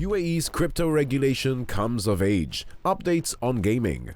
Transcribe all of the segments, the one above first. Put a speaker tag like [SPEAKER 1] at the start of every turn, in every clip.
[SPEAKER 1] UAE's crypto regulation comes of age. Updates on gaming.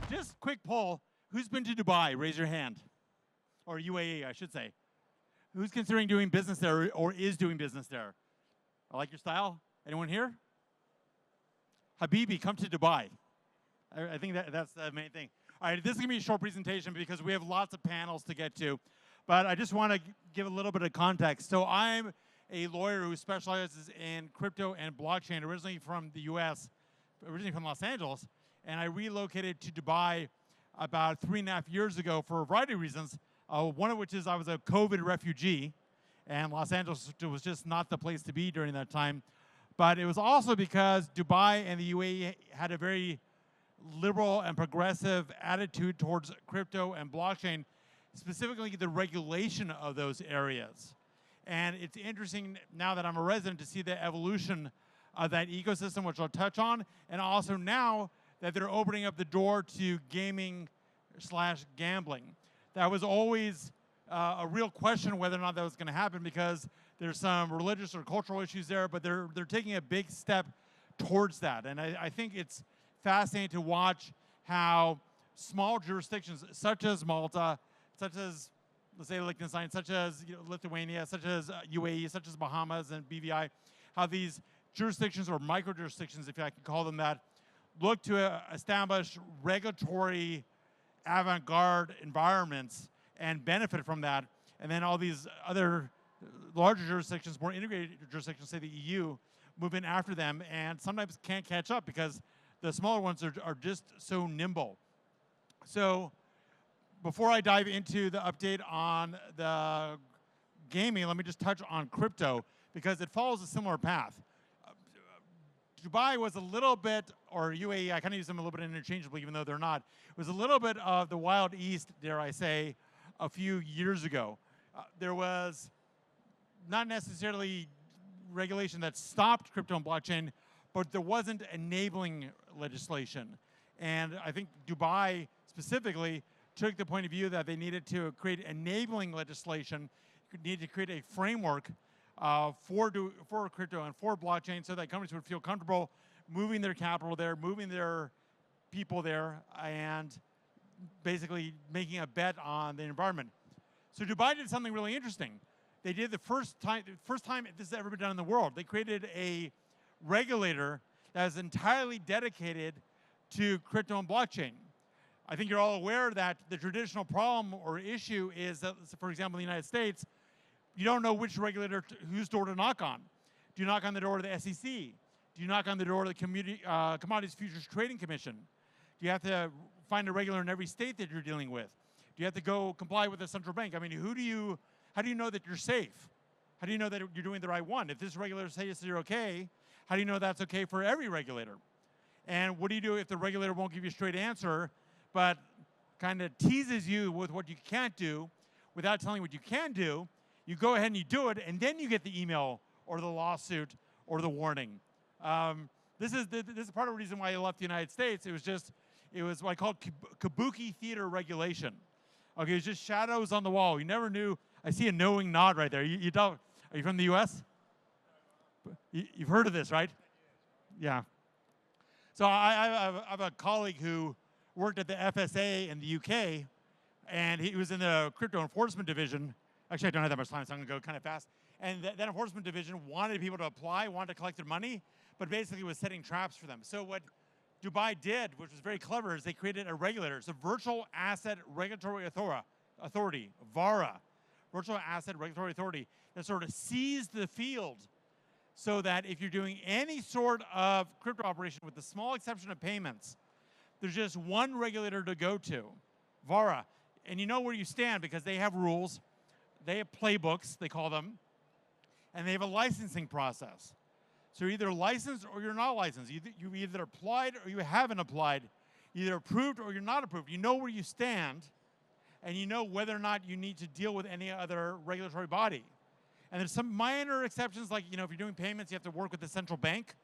[SPEAKER 2] Just quick poll, who's been to Dubai? Raise your hand. Or UAE, I should say. Who's considering doing business there or is doing business there? I like your style. Anyone here? Habibi, come to Dubai. I think that's the main thing. All right, this is going to be a short presentation because we have lots of panels to get to. But I just want to give a little bit of context. So I'm a lawyer who specializes in crypto and blockchain, originally from the US, originally from Los Angeles. And I relocated to Dubai about 3.5 years ago for a variety of reasons. One of which is I was a COVID refugee, and Los Angeles was just not the place to be during that time. But it was also because Dubai and the UAE had a very liberal and progressive attitude towards crypto and blockchain, specifically the regulation of those areas. And it's interesting now that I'm a resident to see the evolution of that ecosystem, which I'll touch on, and also now that they're opening up the door to gaming/gambling. That was always a real question whether or not that was going to happen because there's some religious or cultural issues there, but they're taking a big step towards that. And I think it's fascinating to watch how small jurisdictions such as Malta, such as, let's say, Liechtenstein, such as Lithuania, such as UAE, such as Bahamas and BVI, how these jurisdictions or micro-jurisdictions, if I can call them that, look to establish regulatory avant-garde environments and benefit from that, and then all these other larger jurisdictions, more integrated jurisdictions, say the EU, move in after them and sometimes can't catch up because the smaller ones are just so nimble. So before I dive into the update on the gaming, let me just touch on crypto because it follows a similar path. Dubai was a little bit, or UAE, I kind of use them a little bit interchangeably even though they're not, it was a little bit of the Wild East, dare I say, a few years ago. There was not necessarily regulation that stopped crypto and blockchain, but there wasn't enabling legislation. And I think Dubai specifically took the point of view that they needed to create enabling legislation, needed to create a framework for crypto and for blockchain so that companies would feel comfortable moving their capital there, moving their people there, and basically making a bet on the environment. So Dubai did something really interesting. They did the first time this has ever been done in the world. They created a regulator that is entirely dedicated to crypto and blockchain. I think you're all aware that the traditional problem or issue is that, for example, in the United States, you don't know which regulator, whose door to knock on. Do you knock on the door of the SEC? Do you knock on the door of the Commodities Futures Trading Commission? Do you have to find a regulator in every state that you're dealing with? Do you have to go comply with the central bank? I mean, how do you know that you're safe? How do you know that you're doing the right one? If this regulator says you're okay, how do you know that's okay for every regulator? And what do you do if the regulator won't give you a straight answer, but kind of teases you with what you can't do without telling what you can do? You go ahead and you do it, and then you get the email or the lawsuit or the warning. This is part of the reason why I left the United States. It was what I called kabuki theater regulation. Okay, it's just shadows on the wall. You never knew. I see a knowing nod right there. You don't. Are you from the U.S.? You've heard of this, right? Yeah. So I have a colleague who worked at the FSA in the UK, and he was in the crypto enforcement division. Actually, I don't have that much time, so I'm going to go kind of fast. And that enforcement division wanted people to apply, wanted to collect their money, but basically was setting traps for them. So what Dubai did, which was very clever, is they created a regulator. It's a Virtual Asset Regulatory Authority, VARA, Virtual Asset Regulatory Authority, that sort of seized the field so that if you're doing any sort of crypto operation with the small exception of payments, there's just one regulator to go to, VARA. And you know where you stand because they have rules. They have playbooks, they call them, and they have a licensing process. So you're either licensed or you're not licensed. You either applied or you haven't applied. You're either approved or you're not approved. You know where you stand, and you know whether or not you need to deal with any other regulatory body. And there's some minor exceptions, like if you're doing payments, you have to work with the central bank,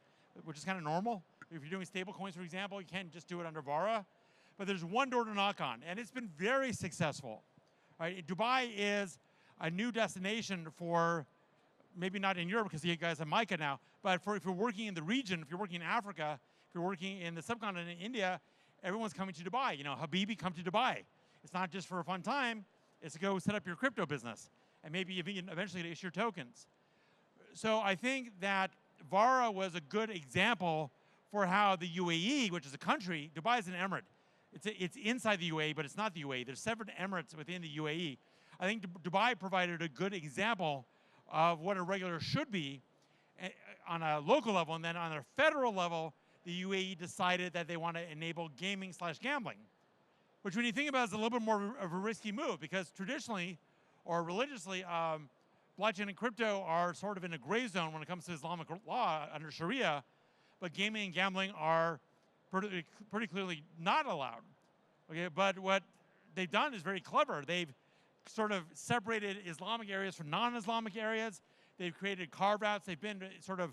[SPEAKER 2] which is kind of normal. If you're doing stable coins, for example, you can't just do it under VARA. But there's one door to knock on, and it's been very successful. Right? Dubai is a new destination for, maybe not in Europe because you guys have MICA now, but if you're working in the region, if you're working in Africa, if you're working in the subcontinent in India, everyone's coming to Dubai. Habibi, come to Dubai. It's not just for a fun time, it's to go set up your crypto business and maybe even eventually to issue your tokens. So I think that VARA was a good example for how the UAE, which is a country, Dubai is an emirate. It's inside the UAE, but it's not the UAE. There's separate emirates within the UAE. I think Dubai provided a good example of what a regulator should be on a local level, and then on a federal level, the UAE decided that they want to enable gaming/gambling, which when you think about it is a little bit more of a risky move because traditionally or religiously, blockchain and crypto are sort of in a gray zone when it comes to Islamic law under Sharia, but gaming and gambling are pretty clearly not allowed. Okay, but what they've done is very clever. They've sort of separated Islamic areas from non-Islamic areas. They've created carve-outs. They've been sort of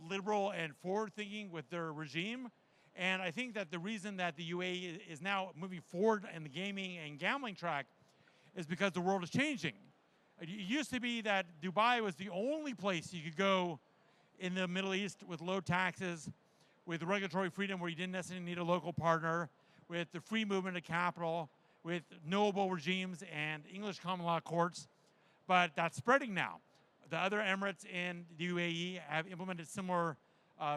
[SPEAKER 2] liberal and forward-thinking with their regime. And I think that the reason that the UAE is now moving forward in the gaming and gambling track is because the world is changing. It used to be that Dubai was the only place you could go in the Middle East with low taxes, with regulatory freedom where you didn't necessarily need a local partner, with the free movement of capital, with knowable regimes and English common law courts. But that's spreading now. The other emirates in the UAE have implemented similar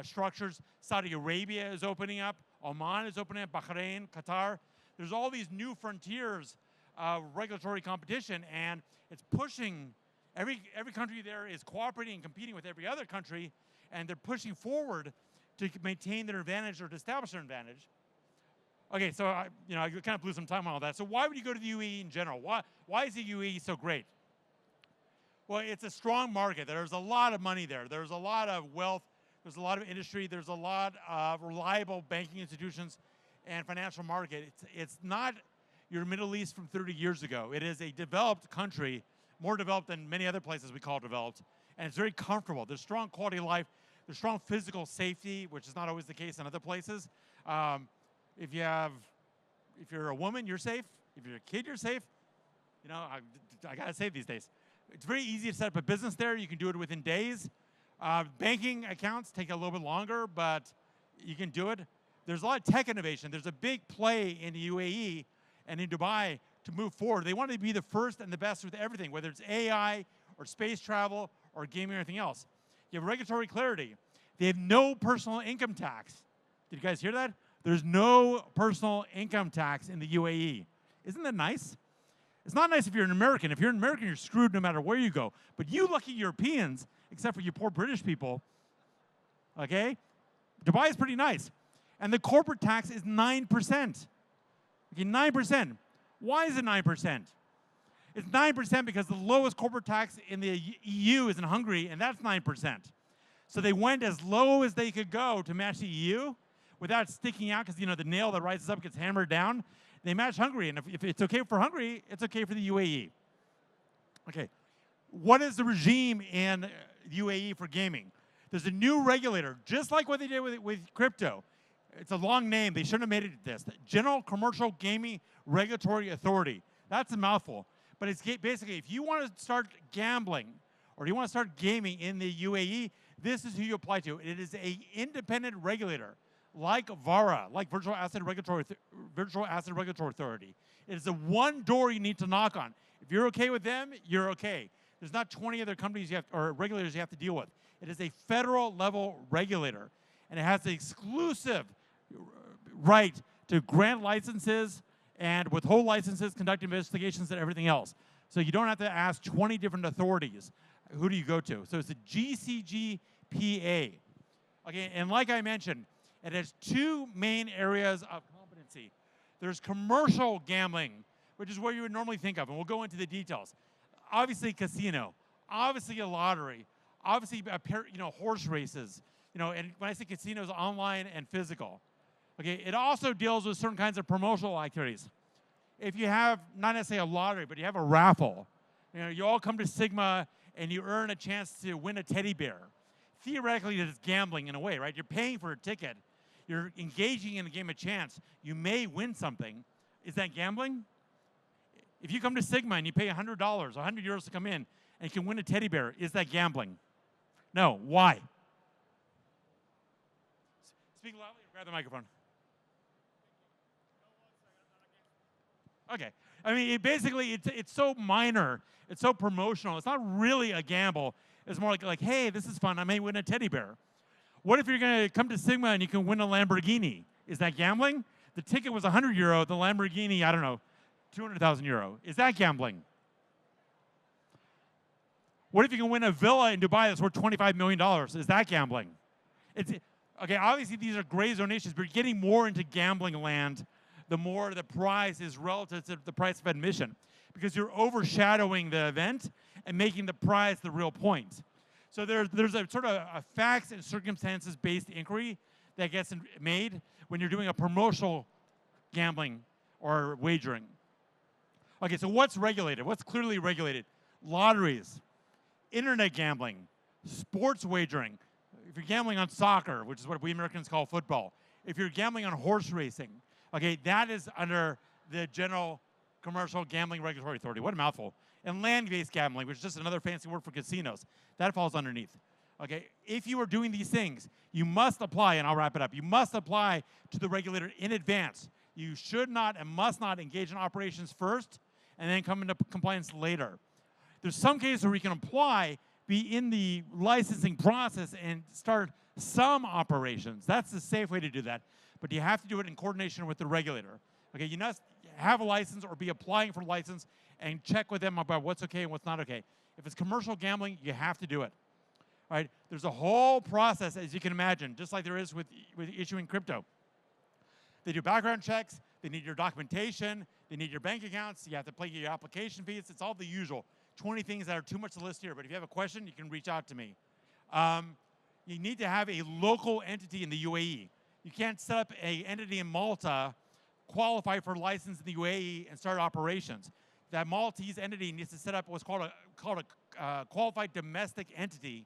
[SPEAKER 2] structures. Saudi Arabia is opening up. Oman is opening up. Bahrain, Qatar. There's all these new frontiers of regulatory competition, and it's pushing. Every country there is cooperating and competing with every other country, and they're pushing forward to maintain their advantage or to establish their advantage. Okay, so I kind of blew some time on all that. So why would you go to the UAE in general? Why is the UAE so great? Well, it's a strong market. There's a lot of money there. There's a lot of wealth. There's a lot of industry. There's a lot of reliable banking institutions and financial market. It's not your Middle East from 30 years ago. It is a developed country, more developed than many other places we call developed, and it's very comfortable. There's strong quality of life. There's strong physical safety, which is not always the case in other places. If you're a woman, you're safe. If you're a kid, you're safe. I gotta say these days. It's very easy to set up a business there. You can do it within days. Banking accounts take a little bit longer, but you can do it. There's a lot of tech innovation. There's a big play in the UAE and in Dubai to move forward. They want to be the first and the best with everything, whether it's AI or space travel or gaming or anything else. You have regulatory clarity. They have no personal income tax. Did you guys hear that? There's no personal income tax in the UAE. Isn't that nice? It's not nice if you're an American. If you're an American, you're screwed no matter where you go. But you lucky Europeans, except for you poor British people, okay? Dubai is pretty nice. And the corporate tax is 9%. Okay, 9%. Why is it 9%? It's 9% because the lowest corporate tax in the EU is in Hungary, and that's 9%. So they went as low as they could go to match the EU without sticking out, because the nail that rises up gets hammered down. They match Hungary, and if it's okay for Hungary, it's okay for the UAE. Okay, what is the regime in UAE for gaming? There's a new regulator, just like what they did with crypto. It's a long name. They shouldn't have made it this. General Commercial Gaming Regulatory Authority. That's a mouthful. But it's basically, if you want to start gambling or you want to start gaming in the UAE, this is who you apply to. It is an independent regulator, like VARA, like Virtual Asset Regulatory Authority. It is the one door you need to knock on. If you're okay with them, you're okay. There's not 20 other companies or regulators you have to deal with. It is a federal level regulator, and it has the exclusive right to grant licenses and withhold licenses, conduct investigations, and everything else. So you don't have to ask 20 different authorities. Who do you go to? So it's a GCGPA. Okay, and like I mentioned, it has two main areas of competency. There's commercial gambling, which is what you would normally think of, and we'll go into the details. Obviously, casino. Obviously, a lottery. Obviously, horse races. And when I say casinos, online and physical. Okay, it also deals with certain kinds of promotional activities. If you have not necessarily a lottery, but you have a raffle, you all come to Sigma and you earn a chance to win a teddy bear. Theoretically, it's gambling in a way, right? You're paying for a ticket. You're engaging in a game of chance. You may win something. Is that gambling? If you come to Sigma and you pay $100, 100 euros to come in, and you can win a teddy bear, is that gambling? No. Why? Speak loudly or grab the microphone. Okay. I mean, basically, it's so minor. It's so promotional. It's not really a gamble. It's more like, hey, this is fun. I may win a teddy bear. What if you're going to come to Sigma and you can win a Lamborghini? Is that gambling? The ticket was 100 euro. The Lamborghini, I don't know, 200,000 euro. Is that gambling? What if you can win a villa in Dubai that's worth $25 million? Is that gambling? Okay, obviously these are gray zone issues, but you're getting more into gambling land the more the prize is relative to the price of admission, because you're overshadowing the event and making the prize the real point. So there's a sort of a facts and circumstances-based inquiry that gets made when you're doing a promotional gambling or wagering. Okay, so what's regulated? What's clearly regulated? Lotteries, internet gambling, sports wagering. If you're gambling on soccer, which is what we Americans call football, if you're gambling on horse racing, okay, that is under the General Commercial Gambling Regulatory Authority. What a mouthful. And land-based gambling, which is just another fancy word for casinos, that falls underneath. Okay, if you are doing these things, you must apply, and I'll wrap it up, you must apply to the regulator in advance. You should not and must not engage in operations first and then come into compliance later. There's some cases where we can apply, be in the licensing process and start some operations. That's the safe way to do that. But you have to do it in coordination with the regulator. Okay, you must have a license or be applying for a license and check with them about what's okay and what's not okay. If it's commercial gambling, you have to do it. All right, there's a whole process, as you can imagine, just like there is with issuing crypto. They do background checks, they need your documentation, they need your bank accounts, you have to pay your application fees, it's all the usual. 20 things that are too much to list here, but if you have a question, you can reach out to me. You need to have a local entity in the UAE. You can't set up an entity in Malta, qualify for a license in the UAE, and start operations. That Maltese entity needs to set up what's called a qualified domestic entity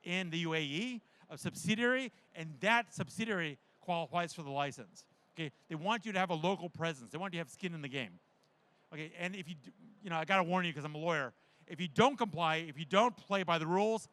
[SPEAKER 2] in the UAE, a subsidiary, and that subsidiary qualifies for the license. Okay, they want you to have a local presence. They want you to have skin in the game. Okay, and if you know, I gotta warn you because I'm a lawyer. If you don't comply, if you don't play by the rules,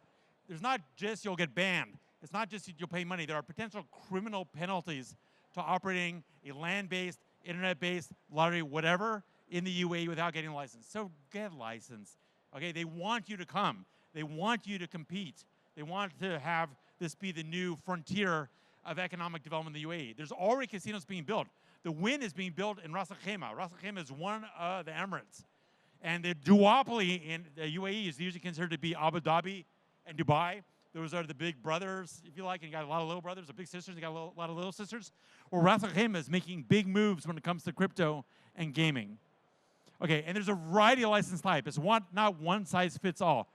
[SPEAKER 2] there's not just you'll get banned. It's not just you'll pay money. There are potential criminal penalties to operating a land-based, internet-based lottery, whatever, in the UAE without getting a license. So get a license. Okay, they want you to come. They want you to compete. They want to have this be the new frontier of economic development in the UAE. There's already casinos being built. The Wynn is being built in Ras Al Khaimah. Ras Al Khaimah is one of the Emirates. And the duopoly in the UAE is usually considered to be Abu Dhabi and Dubai. Those are the big brothers, if you like, and you got a lot of little brothers, or big sisters, you got a lot of little sisters. Well, Ras Al Khaimah is making big moves when it comes to crypto and gaming. Okay, and there's a variety of license type. It's not one size fits all.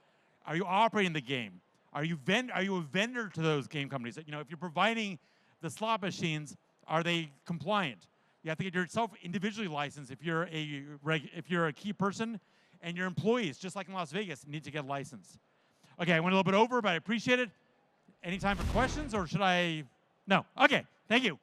[SPEAKER 2] Are you operating the game? Are you a vendor to those game companies? You know, if you're providing the slot machines, are they compliant? You have to get yourself individually licensed if you're a key person, and your employees, just like in Las Vegas, need to get licensed. Okay, I went a little bit over, but I appreciate it. Any time for questions, or should I? No. Okay, thank you.